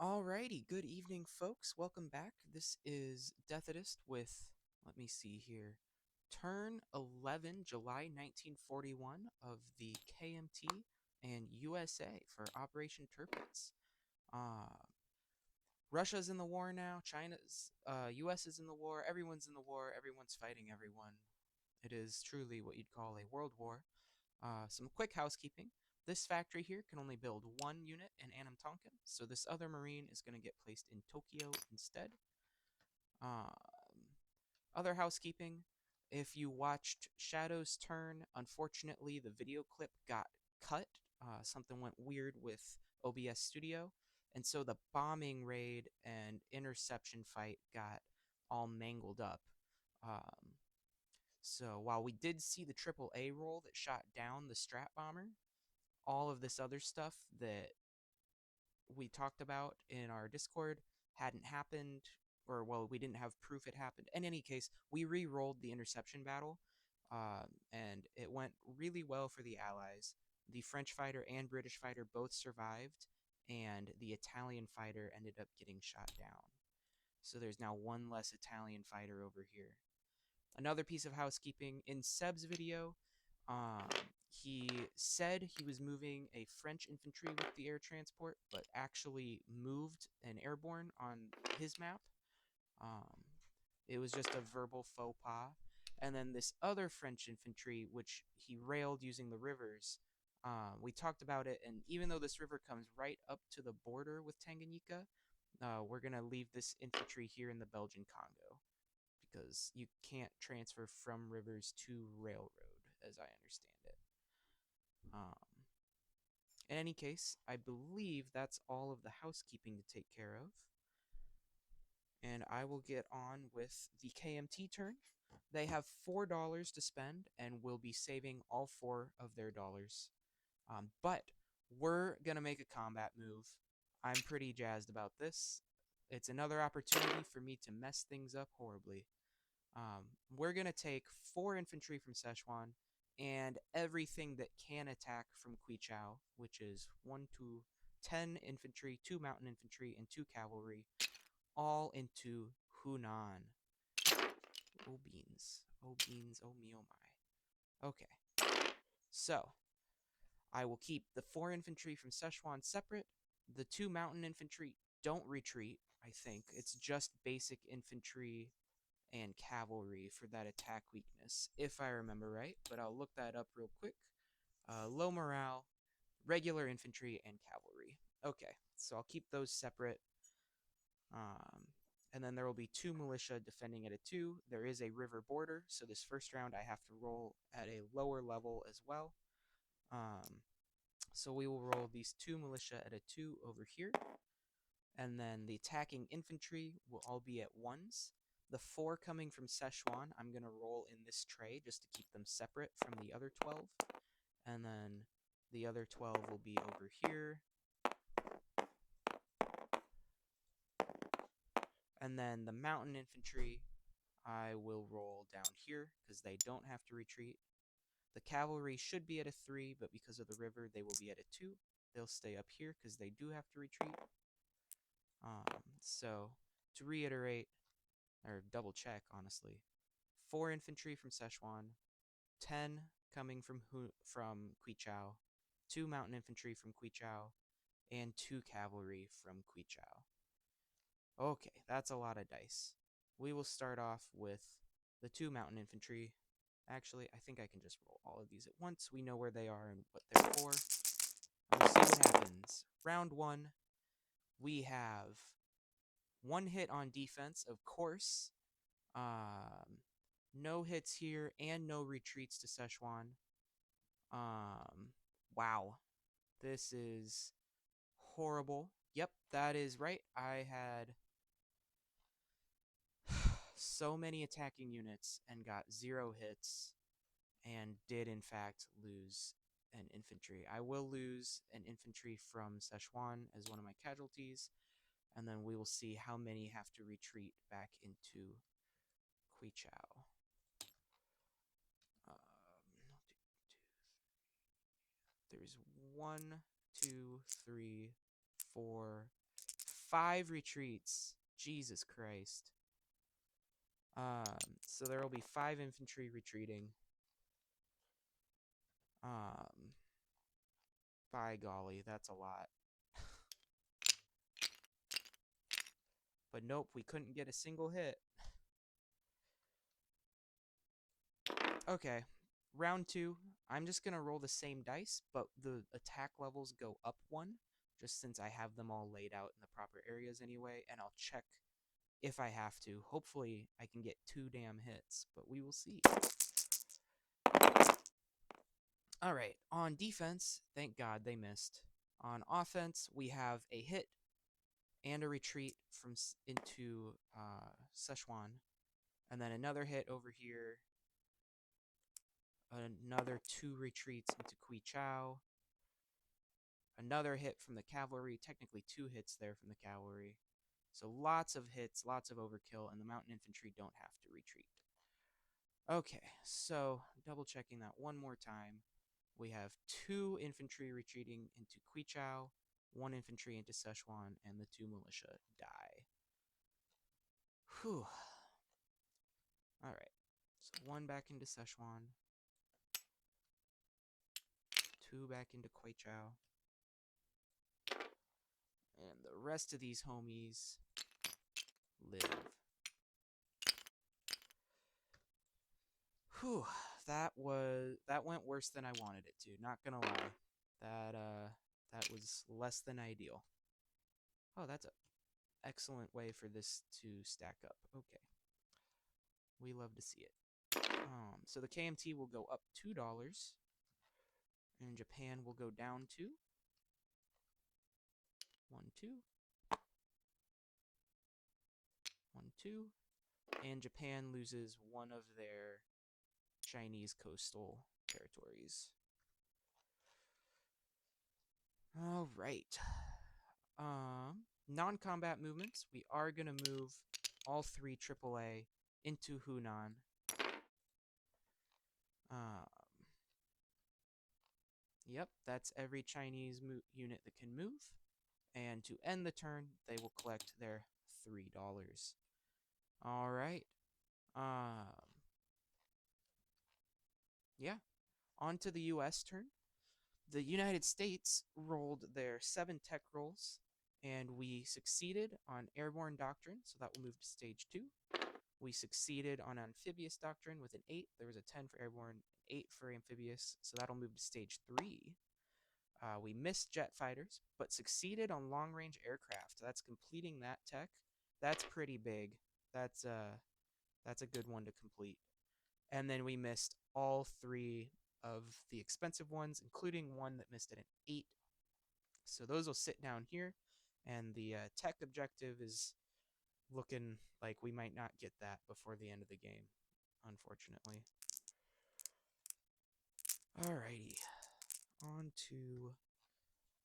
Alrighty, good evening, folks. Welcome back. This is Deathitist with, let me see here, turn 11, July 1941 of the KMT and USA for Operation Tirpitz. Uh, Russia's in the war now. US is in the war. Everyone's in the war. Everyone's fighting everyone. It is truly what you'd call a world war. Some quick housekeeping. This factory here can only build one unit in Annam Tonkin, so this other Marine is going to get placed in Tokyo instead. Um, Other housekeeping. If you watched Shadow's Turn, unfortunately the video clip got cut. Something went weird with OBS Studio, and so the bombing raid and interception fight got all mangled up. Um, so while we did see the AAA roll that shot down the Strat Bomber, all of this other stuff that we talked about in our Discord hadn't happened, or well, we didn't have proof it happened. In any case, we re-rolled the interception battle, and it went really well for the Allies. The French fighter and British fighter both survived, and the Italian fighter ended up getting shot down. So there's now one less Italian fighter over here. Another piece of housekeeping in Seb's video, um, he said he was moving a French infantry with the air transport, but actually moved an airborne on his map. Um, it was just a verbal faux pas. And then this other French infantry, which he railed using the rivers, we talked about it, and even though this river comes right up to the border with Tanganyika, we're going to leave this infantry here in the Belgian Congo because you can't transfer from rivers to railroad, as I understand it. Um, in any case, I believe that's all of the housekeeping to take care of. And I will get on with the KMT turn. They have $4 to spend and will be saving all four of their dollars. But we're going to make a combat move. I'm pretty jazzed about this. It's another opportunity for me to mess things up horribly. We're going to take 4 infantry from Szechuan and everything that can attack from Quichao, which is 10 infantry, 2 mountain infantry, and 2 cavalry, all into Hunan. Oh beans. Oh beans. Oh me oh my. Okay. So, I will keep the 4 infantry from Szechuan separate. The 2 mountain infantry don't retreat, I think. It's just basic infantry and cavalry for that attack weakness, if I remember right, but I'll look that up real quick. Low morale, regular infantry, and cavalry. Okay, so I'll keep those separate. And then there will be 2 militia defending at a 2. There is a river border, so this first round I have to roll at a lower level as well. So we will roll these 2 militia at a 2 over here. And then the attacking infantry will all be at 1s. The 4 coming from Szechuan, I'm going to roll in this tray just to keep them separate from the other 12. And then the other 12 will be over here. And then the mountain infantry, I will roll down here because they don't have to retreat. The cavalry should be at a 3, but because of the river, they will be at a 2. They'll stay up here because they do have to retreat. So, to reiterate, or double check, honestly, 4 infantry from Szechuan, 10 coming from Quichao, 2 mountain infantry from Quichao, and 2 cavalry from Quichao. Okay, that's a lot of dice. We will start off with the 2 mountain infantry. Actually, I think I can just roll all of these at once. We know where they are and what they're for. We'll see what happens. Round 1, we have 1 hit on defense, of course. No hits here and no retreats to Szechuan. Wow. This is horrible. Yep, that is right. I had so many attacking units and got 0 hits and did in fact lose an infantry. I will lose an infantry from Szechuan as one of my casualties, and then we will see how many have to retreat back into Quichao. There's 1, 2, 3, 4, 5 retreats. Jesus Christ. So there will be 5 infantry retreating. By golly, that's a lot. But nope, we couldn't get a single hit. Okay, round 2. I'm just going to roll the same dice, but the attack levels go up 1, just since I have them all laid out in the proper areas anyway, and I'll check if I have to. Hopefully, I can get 2 damn hits, but we will see. Alright, on defense, thank God they missed. On offense, we have a hit and a retreat from into Sichuan, and then another hit over here, another 2 retreats into Qichao, another hit from the cavalry, technically 2 hits there from the cavalry. So lots of hits, lots of overkill, and the mountain infantry don't have to retreat. Okay, so double checking that one more time. We have 2 infantry retreating into Qichao, 1 infantry into Sichuan, and the 2 militia die. Whew. Alright, so 1 back into Sichuan, 2 back into Qichao, and the rest of these homies live. Whew, that went worse than I wanted it to, not gonna lie. That was less than ideal. Oh, that's an excellent way for this to stack up. Okay. We love to see it. So the KMT will go up $2, and Japan will go down 2. 1, 2. 1, 2. And Japan loses 1 of their Chinese coastal territories. All right. Non-combat movements. We are going to move all 3 AAA into Hunan. Yep, that's every Chinese unit that can move. And to end the turn, they will collect their $3. All right. Yeah. On to the U.S. turn. The United States rolled their 7 tech rolls, and we succeeded on airborne doctrine, so that will move to stage 2. We succeeded on amphibious doctrine with an 8. There was a 10 for airborne, 8 for amphibious, so that'll move to stage 3. We missed jet fighters, but succeeded on long-range aircraft. That's completing that tech. That's pretty big. That's a good one to complete. And then we missed all 3 of the expensive ones, including one that missed at an 8. So those will sit down here, and the tech objective is looking like we might not get that before the end of the game, unfortunately. Alrighty, on to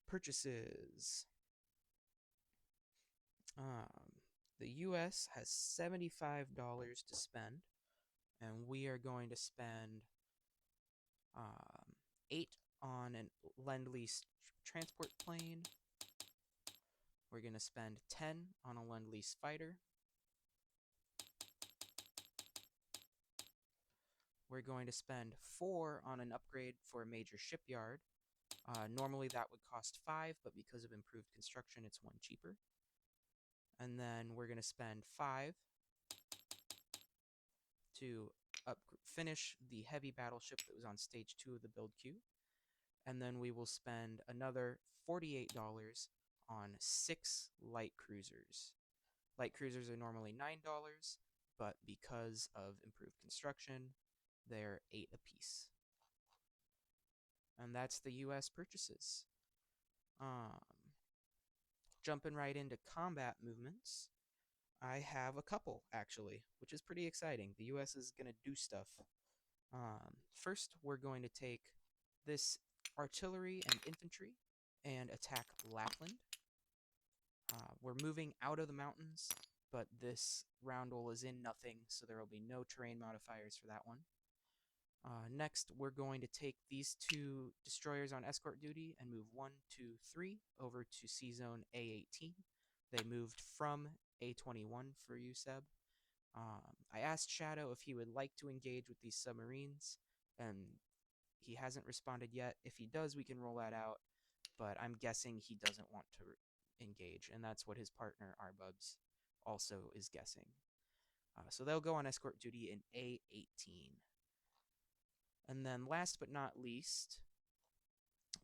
purchases. The U.S. has $75 to spend, and we are going to spend 8 on a Lend-Lease transport plane. We're going to spend 10 on a Lend-Lease fighter. We're going to spend 4 on an upgrade for a major shipyard. Normally that would cost 5, but because of improved construction, it's 1 cheaper. And then we're going to spend 5 to finish the heavy battleship that was on stage 2 of the build queue. And then we will spend another $48 on 6 light cruisers. Light cruisers are normally $9, but because of improved construction, they're 8 apiece. And that's the U.S. purchases. Jumping right into combat movements, I have a couple, actually, which is pretty exciting. The U.S. is going to do stuff. First, we're going to take this artillery and infantry and attack Lapland. We're moving out of the mountains, but this roundel is in nothing, so there will be no terrain modifiers for that one. Next, we're going to take these 2 destroyers on escort duty and move 1, 2, 3 over to C-Zone A18. They moved from A-21 for you, Seb. I asked Shadow if he would like to engage with these submarines, and he hasn't responded yet. If he does, we can roll that out, but I'm guessing he doesn't want to engage, and that's what his partner, Arbubs, also is guessing. So they'll go on escort duty in A-18. And then last but not least,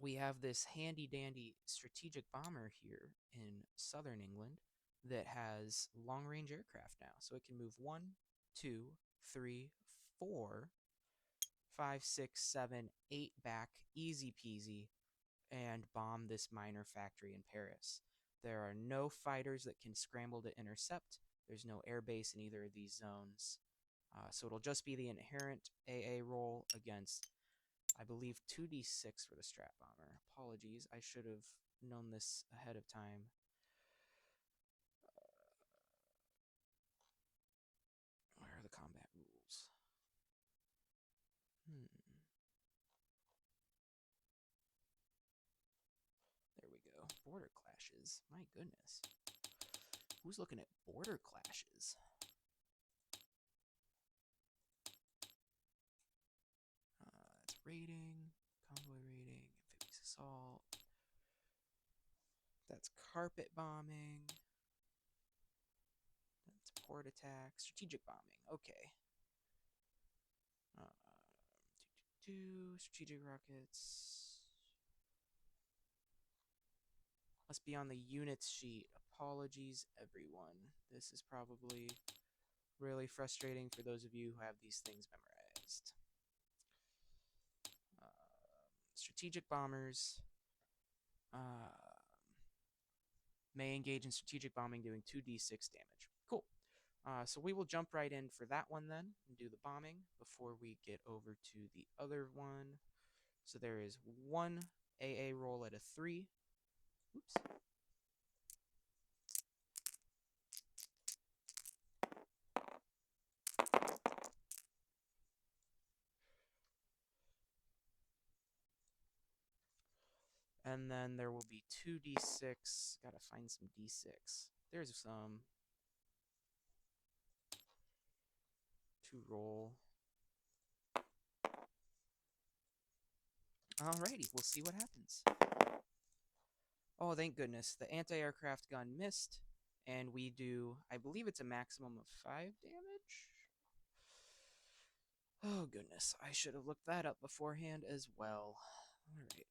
we have this handy-dandy strategic bomber here in southern England that has long-range aircraft now. So it can move 1, 2, 3, 4, 5, 6, 7, 8 back, easy peasy, and bomb this miner factory in Paris. There are no fighters that can scramble to intercept. There's no airbase in either of these zones. So it'll just be the inherent AA roll against, I believe, 2d6 for the strat bomber. Apologies, I should have known this ahead of time. Where are the combat rules? There we go. Border clashes. My goodness. Who's looking at border clashes? That's raiding, convoy raiding, amphibious assault. That's carpet bombing. That's port attack, strategic bombing. Okay. Strategic rockets. Must be on the units sheet. Apologies, everyone. This is probably really frustrating for those of you who have these things memorized. Strategic bombers may engage in strategic bombing doing 2d6 damage. Cool. So we will jump right in for that one then and do the bombing before we get over to the other one. So there is one AA roll at a 3. Oops. And then there will be 2d6. Gotta find some d6. There's some. To roll. Alrighty, we'll see what happens. Oh, thank goodness. The anti-aircraft gun missed, and we do, I believe it's a maximum of 5 damage? Oh, goodness. I should have looked that up beforehand as well. Alright.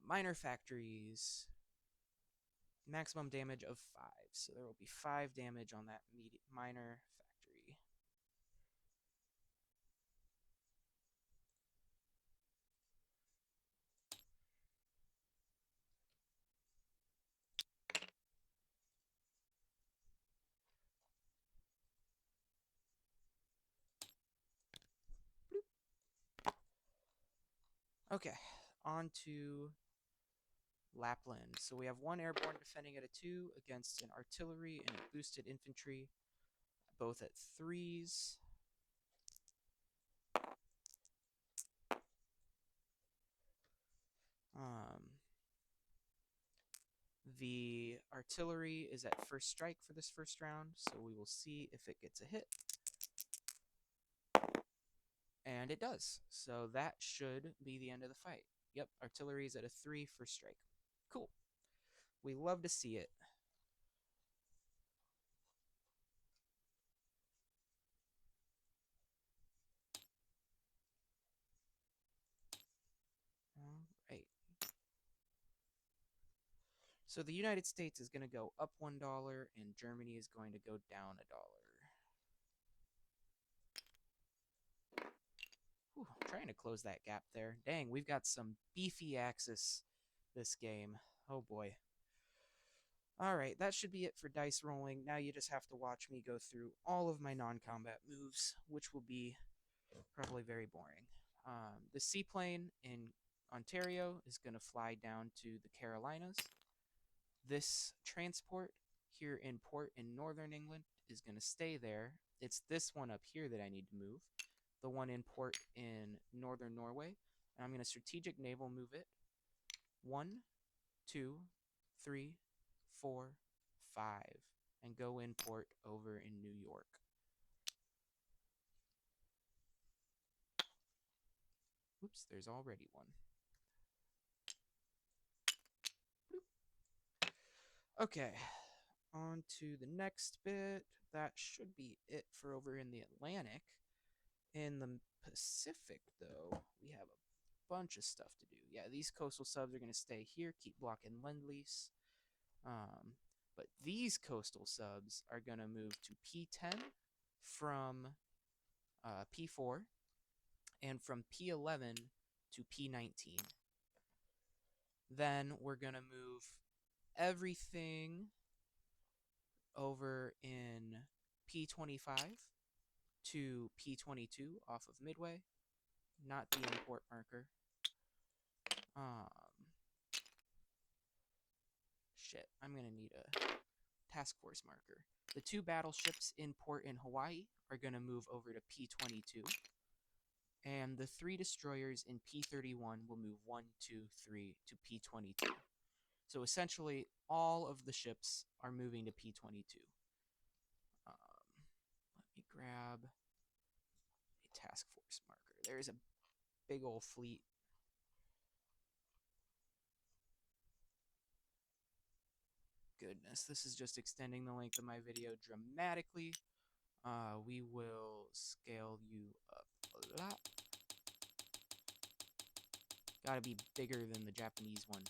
Miner factories. Maximum damage of 5. So there will be 5 damage on that miner factory. Bloop. Okay, on to Lapland. So we have one airborne defending at a 2 against an artillery and a boosted infantry, both at 3s. The artillery is at first strike for this first round, so we will see if it gets a hit. And it does. So that should be the end of the fight. Yep, artillery is at a 3 first strike. Cool. We love to see it. All right. So the United States is going to go up $1, and Germany is going to go down $1. Whew, I'm trying to close that gap there. Dang, we've got some beefy Axis this game. Oh boy. Alright, that should be it for dice rolling. Now you just have to watch me go through all of my non-combat moves, which will be probably very boring. The seaplane in Ontario is going to fly down to the Carolinas. This transport here in port in northern England is going to stay there. It's this one up here that I need to move. The one in port in northern Norway. And I'm going to strategic naval move it. 1, 2, 3, 4, 5, and go in port over in New York. Oops, there's already one. Bloop. Okay, on to the next bit. That should be it for over in the Atlantic. In the Pacific, though, we have a bunch of stuff to do. Yeah, these coastal subs are going to stay here, keep blocking Lend-Lease. But these coastal subs are going to move to P10 from P4 and from P11 to P19. Then we're going to move everything over in P25 to P22 off of Midway, not the import marker. Shit, I'm going to need a task force marker. The 2 battleships in port in Hawaii are going to move over to P22. And the 3 destroyers in P31 will move 1, 2, 3 to P22. So essentially, all of the ships are moving to P22. Let me grab a task force marker. There's a big old fleet. Goodness, this is just extending the length of my video dramatically. We will scale you up a lot. Gotta be bigger than the Japanese one.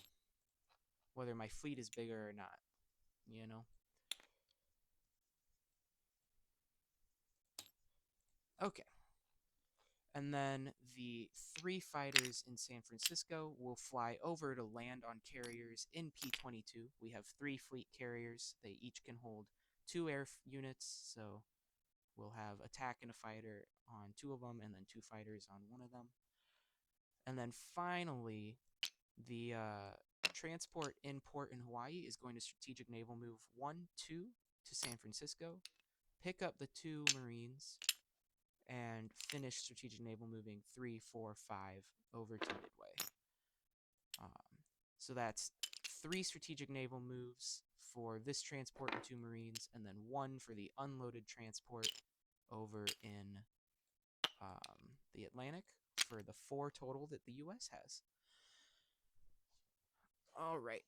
Whether my fleet is bigger or not, you know? Okay. And then the 3 fighters in San Francisco will fly over to land on carriers in P22. We have 3 fleet carriers. They each can hold 2 air units, so we'll have attack and a fighter on 2 of them, and then 2 fighters on 1 of them. And then finally, the transport in port in Hawaii is going to strategic naval move 1, 2 to San Francisco, pick up the 2 Marines, and finish strategic naval moving 3, 4, 5 over to Midway. So that's 3 strategic naval moves for this transport and 2 Marines, and then 1 for the unloaded transport over in the Atlantic for the 4 total that the U.S. has. All right.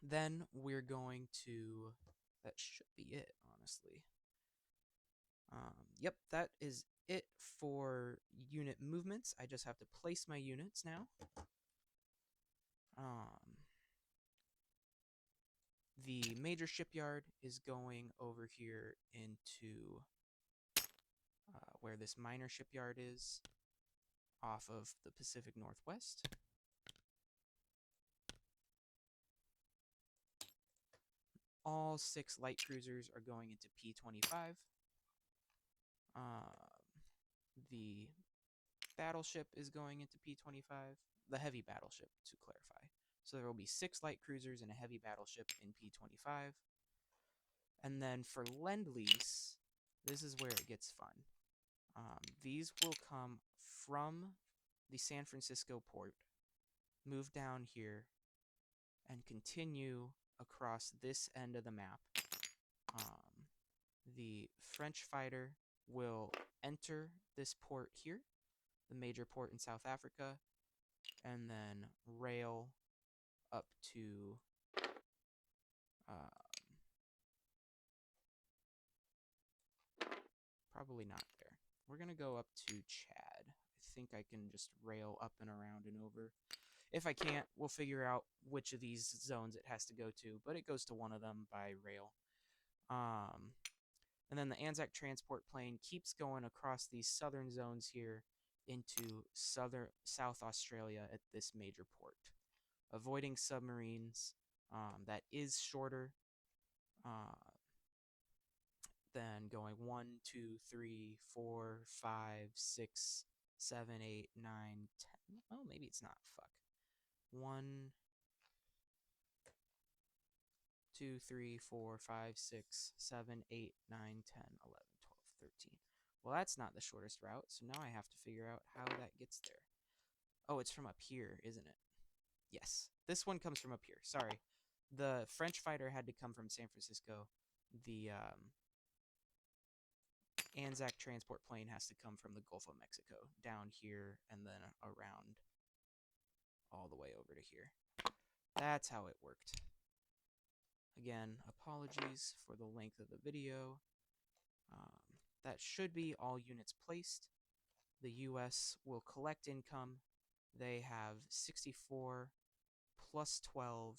Then we're going to... That should be it, honestly. Yep, that is it for unit movements. I just have to place my units now. The major shipyard is going over here into where this minor shipyard is, off of the Pacific Northwest. All 6 light cruisers are going into P25. The battleship is going into P25. The heavy battleship, to clarify. So there will be 6 light cruisers and a heavy battleship in P25. And then for Lend-Lease, this is where it gets fun. These will come from the San Francisco port, move down here, and continue across this end of the map. The French fighter will enter this port here, the major port in South Africa, and then rail up to probably not there. We're going to go up to Chad. I think I can just rail up and around and over. If I can't, we'll figure out which of these zones it has to go to, but it goes to one of them by rail. And then the Anzac transport plane keeps going across these southern zones here into South Australia at this major port, avoiding submarines. That is shorter than going 1, 2, 3, 4, 5, 6, 7, 8, 9, 10. Oh, maybe it's not. Fuck. 1, 2, 3, 4, 5, 6, 7, 8, 9, 10, 11, 12, 13. Well, that's not the shortest route, so now I have to figure out how that gets there. Oh, it's from up here, isn't it? Yes, this one comes from up here. Sorry. The French fighter had to come from San Francisco. The Anzac transport plane has to come from the Gulf of Mexico, down here, and then around all the way over to here. That's how it worked. Again, apologies for the length of the video. That should be all units placed. The U.S. will collect income. They have 64 plus 12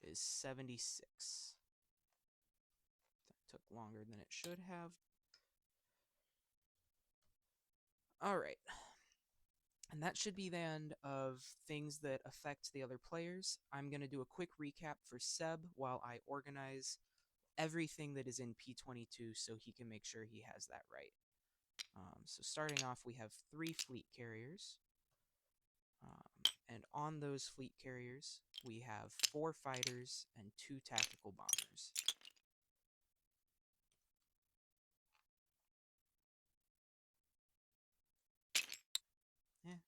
is 76. That took longer than it should have. All right. And that should be the end of things that affect the other players. I'm going to do a quick recap for Seb while I organize everything that is in P22 so he can make sure he has that right. So starting off, we have 3 fleet carriers. And on those fleet carriers, we have 4 fighters and 2 tactical bombers. Yeah.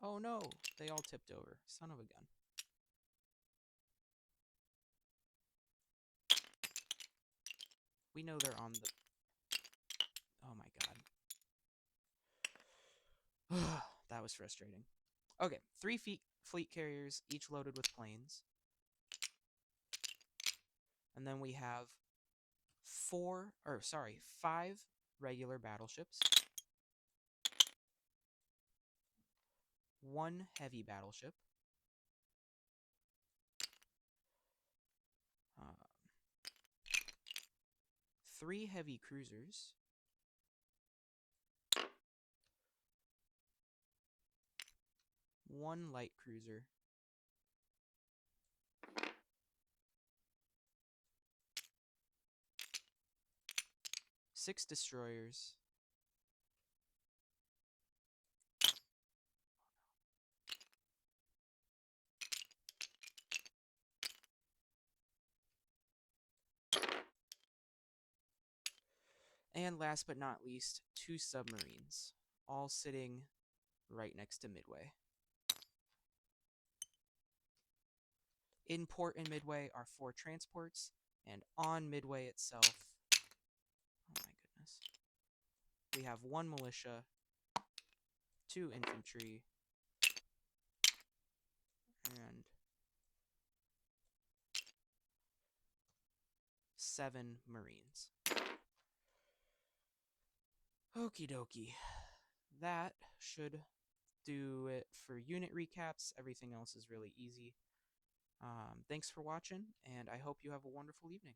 Oh no, they all tipped over. Son of a gun. We know they're on the... Oh my god. That was frustrating. Okay, 3 fleet carriers, each loaded with planes. And then we have 5 regular battleships, 1 heavy battleship, 3 heavy cruisers, 1 light cruiser, 6 destroyers, and last but not least, 2 submarines, all sitting right next to Midway. In port in Midway are 4 transports, and on Midway itself, oh my goodness, we have 1 militia, 2 infantry, and 7 marines. Okie dokie. That should do it for unit recaps. Everything else is really easy. Thanks for watching, and I hope you have a wonderful evening.